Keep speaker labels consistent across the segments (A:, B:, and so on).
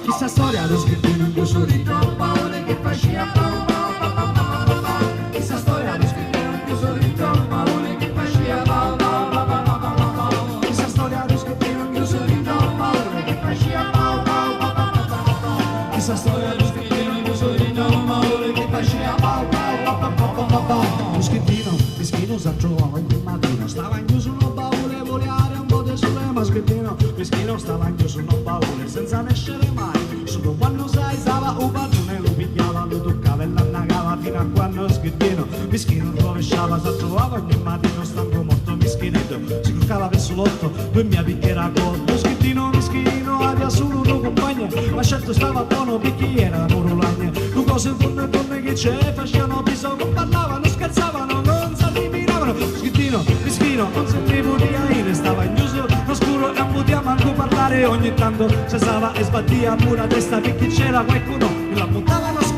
A: Questa storia lo scrittino in chiuso di Paolo che faceva questa storia lo scrittino in chiuso di Paolo che faceva questa storia lo scrittino in chiuso di Paolo che faceva questa storia lo scrittino in chiuso di Paolo che faceva lo scrittino mischino si trovava in quel mattino stava in chiuso un baule voleare un po' di sole ma scrittino mischino stava in chiuso un baule senza nescere mai solo quando sai stava un padrone lo picchiava lo toccava e l'annagava fino a quando scrittino mischino rovesciava si trovava ogni mattino stanco morto mischinetto si cruccava verso l'otto due mia picchiera corto scrittino mischino aveva solo una compagna ma certo stava buono perché era morolagna due cose in fondo e donne che c'è facevano piso non parlavano scherzavano non si addivinavano scrittino mischino non sentivo di aire stava in chiuso oscuro e non poteva manco parlare ogni tanto cessava e sbattia pure a testa perché c'era qualcuno che la buttava allo scudo.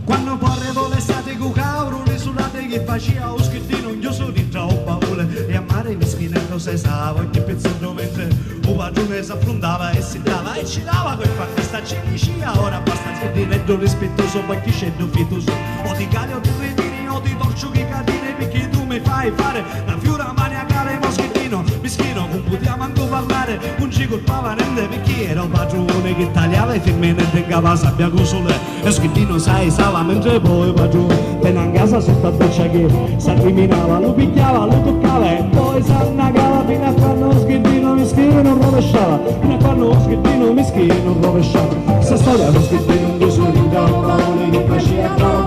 A: Quando porrevo l'estate con cauro, risultate che faceva un scrittino un chiuso di paure e a mare mischinello si stava ogni pezzetto mentre un padrone si affrontava e si dava e ci dava quel fatto sta cinicia ora basta il scrittino rispettoso poi chi c'è fietoso o di calio tu ritiri o di torcio che catine perché tu mi fai fare la fiura maniacale moschettino mischino non poteva manco parlare non ci colpava niente perché era un padrone che tagliava i femmine e tegava sabbia con sole e scrittino sai stava mentre poi padrone venne a casa sotto a doccia che si arriminava lo picchiava lo toccava e poi si annagava fino a quando lo scrittino mischino non rovesciava fino a quando lo scrittino mischino non rovesciava questa storia lo scrittino un chiuso di Paolo che faceva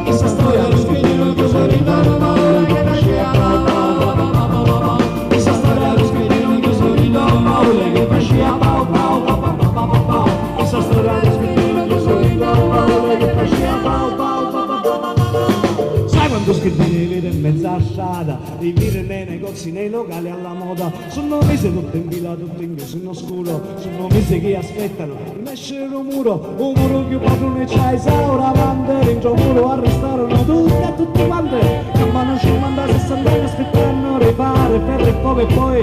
A: questa storia lo scrittino un chiuso di Paolo che faceva questa storia lo scrittino un chiuso di Paolo che faceva questa storia lo scrittino un chiuso di Paolo che faceva sai quando scrittini vede in mezza strada rivire nei negozi nei locali alla moda sono mesi tutto in fila tutto in chiuso in oscuro sono mesi che aspettano di mescere un muro che padrone c'ha esaura quando dentro un muro arrestarono tutti e tutti quanti campano 50 60 anni aspettano rifare per poco e poi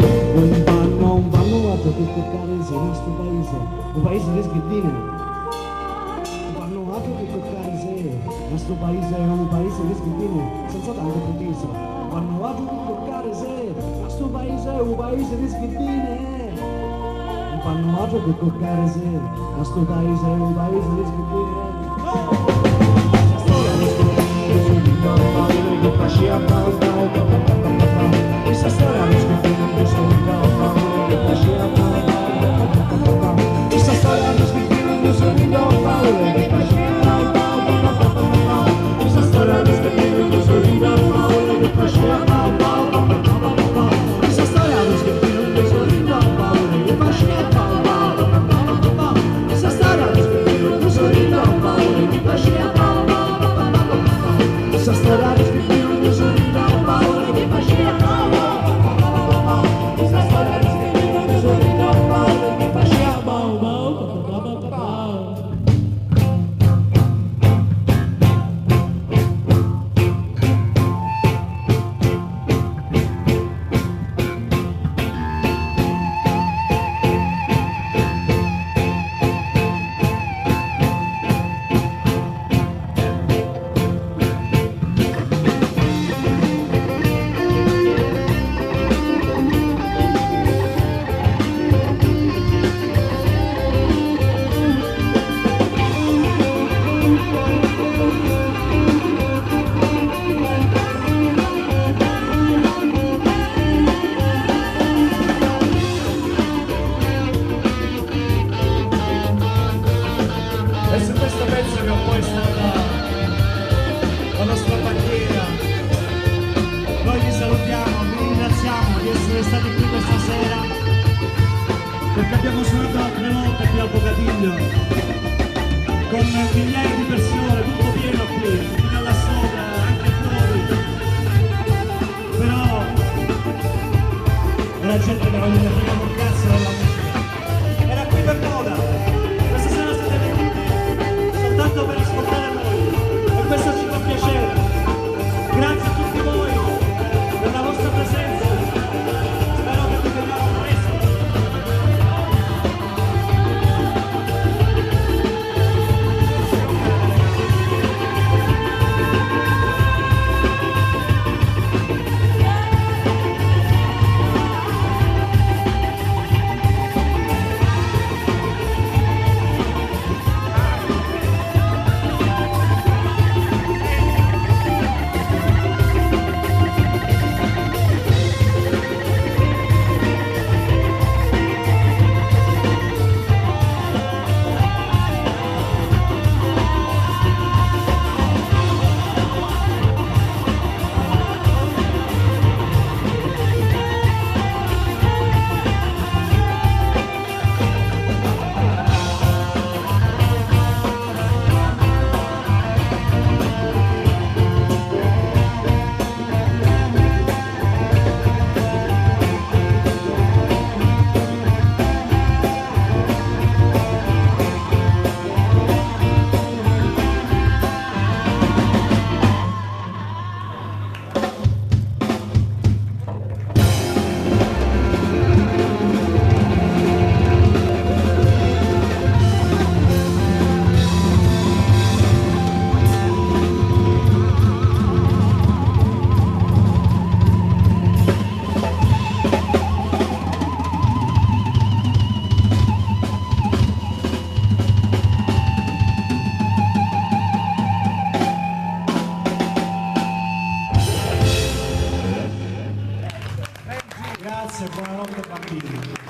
A: non vanno a poter toccare se in questo paese un paese di scrittini vanno a poter toccare se il nostro paese è un paese di scrittini senza tanto previso vanno a poter toccare se il nostro paese è un paese di scrittini vanno a poter toccare se il nostro paese è un paese di scrittini che faceva questa storia lo scrittino che sono che faceva questa storia lo scrittino che sono che faceva questa storia lo scrittino che sono che faceva questa storia lo scrittino che sono che faceva questa storia lo scrittino che sono che faceva questa storia lo scrittino che sono questo pezzo che un po' è stata la nostra bandiera. Noi vi salutiamo, vi ringraziamo di essere stati qui questa sera, perché abbiamo suonato altre volte qui al Bocatiglio con migliaia di persone, tutto pieno qui, fino là sopra, anche fuori. Però la gente che non gli frega un cazzo della musica. Era qui per moda. Questa sera siete venuti soltanto per ascoltare noi e questo ci fa piacere. Grazie a tutti voi per la vostra presenza. Spero che vi vediamo presto. Grazie, buonanotte bambini.